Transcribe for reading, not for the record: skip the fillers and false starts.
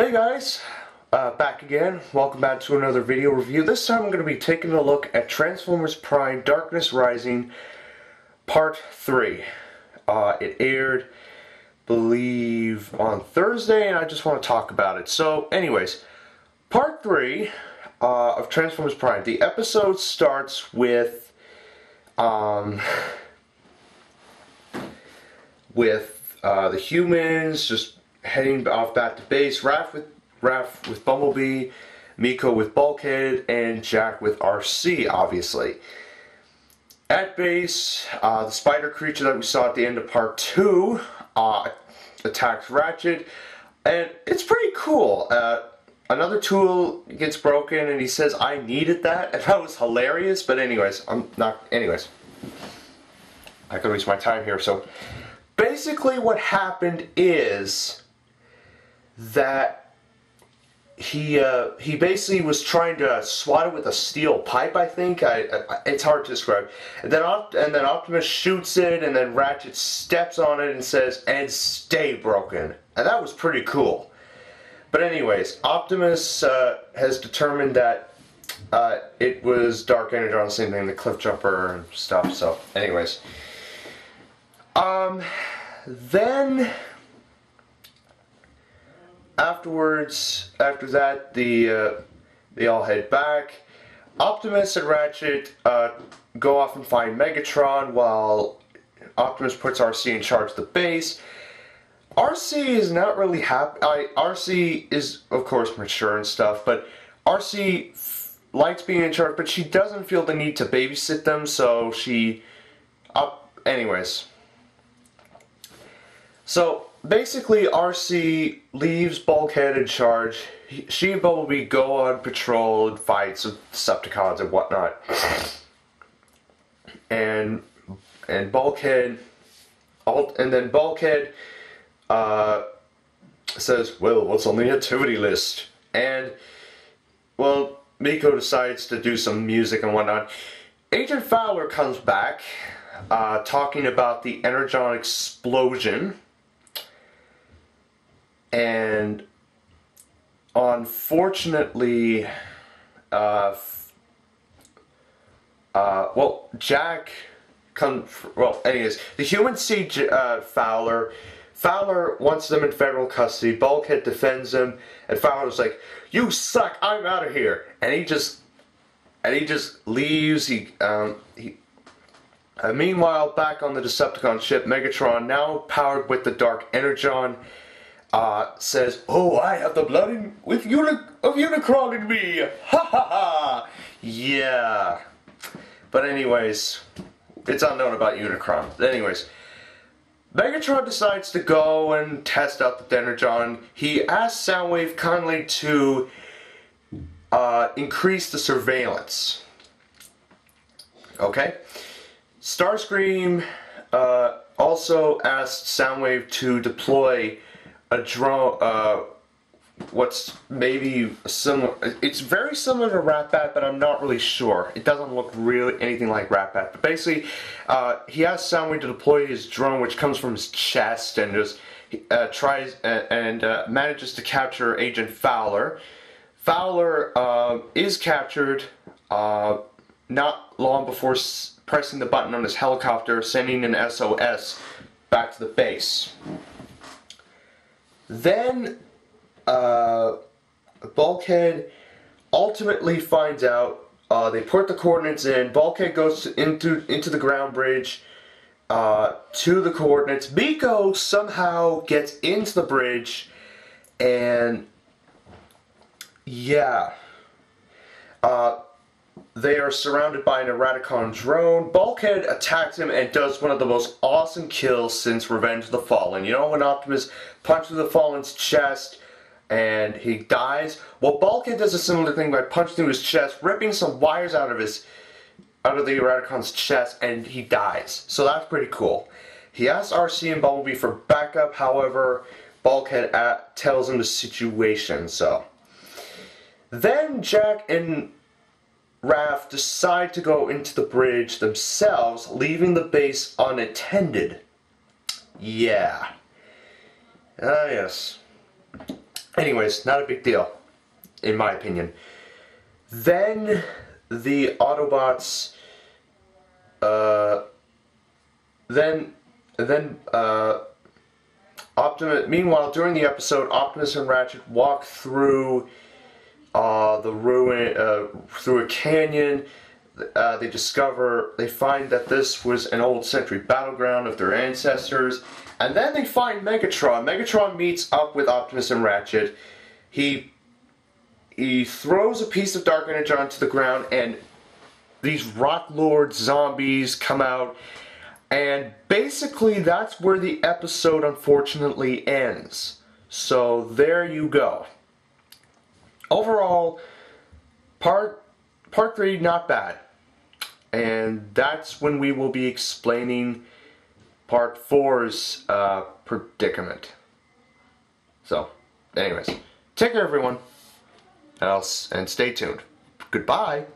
Hey guys, back again. Welcome back to another video review. This time I'm going to be taking a look at Transformers Prime Darkness Rising Part 3. It aired, believe, on Thursday, and I just want to talk about it. So, anyways, Part 3 of Transformers Prime. The episode starts with, the humans just heading off back to base. Raph with Bumblebee, Miko with Bulkhead, and Jack with RC, obviously. At base, the spider creature that we saw at the end of Part 2 attacks Ratchet, and it's pretty cool. Another tool gets broken, and he says, "I needed that," and that was hilarious. But anyways, I could waste my time here. So basically what happened is that he basically was trying to swat it with a steel pipe, I think. It's hard to describe. And then Optimus shoots it, and then Ratchet steps on it and says, "And stay broken." And that was pretty cool. But anyways, Optimus has determined that it was Dark Energon, the same thing, the Cliff Jumper and stuff. So anyways, then after that, they all head back. Optimus and Ratchet go off and find Megatron while Optimus puts RC in charge of the base. RC is not really happy. RC is, of course, mature and stuff, but RC likes being in charge, but she doesn't feel the need to babysit them, so she... anyways. So, basically, RC leaves Bulkhead in charge. She and Bumblebee go on patrol and fights with Decepticons and whatnot. And Bulkhead... And then Bulkhead says, "Well, what's on the activity list?" And, well, Miko decides to do some music and whatnot. Agent Fowler comes back, talking about the Energon explosion. And unfortunately, Jack anyways, the humans see Fowler. Fowler wants them in federal custody. Bulkhead defends him, and Fowler's like, "You suck, I'm out of here." And he just leaves. Meanwhile, back on the Decepticon ship, Megatron, now powered with the Dark Energon, says, "Oh, I have the blood of Unicron in me! Ha ha ha! Yeah." But anyways, it's unknown about Unicron. Anyways, Megatron decides to go and test out the Energon. He asks Soundwave kindly to increase the surveillance. Okay? Starscream also asked Soundwave to deploy a drone, what's maybe similar. It's very similar to Rat-Bat, but I'm not really sure. It doesn't look really anything like Rat-Bat. But basically, he asks Soundwave to deploy his drone, which comes from his chest, and just tries and manages to capture Agent Fowler. Fowler is captured not long before pressing the button on his helicopter, sending an SOS back to the base. Then Bulkhead ultimately finds out. They put the coordinates in. Bulkhead goes into the ground bridge to the coordinates. Miko somehow gets into the bridge, and yeah, they are surrounded by an Eradicon drone. Bulkhead attacks him and does one of the most awesome kills since Revenge of the Fallen. You know when Optimus punches the Fallen's chest and he dies? Well, Bulkhead does a similar thing by punching through his chest, ripping some wires out of the Eradicon's chest, and he dies. So that's pretty cool. He asks RC and Bumblebee for backup, however, Bulkhead tells him the situation, so. Then Jack and Raph decide to go into the bridge themselves, leaving the base unattended. Yeah. Yes. Anyways, not a big deal, in my opinion. Then the Autobots, meanwhile, during the episode, Optimus and Ratchet walk through the ruin, through a canyon. They find that this was an old century battleground of their ancestors, and then they find Megatron. Megatron meets up with Optimus and Ratchet. He throws a piece of dark energy onto the ground, and these Rock Lord zombies come out, and basically that's where the episode unfortunately ends. So there you go. Overall, part 3 not bad. And that's when we will be explaining part 4's predicament. So, anyways, take care everyone, and stay tuned. Goodbye.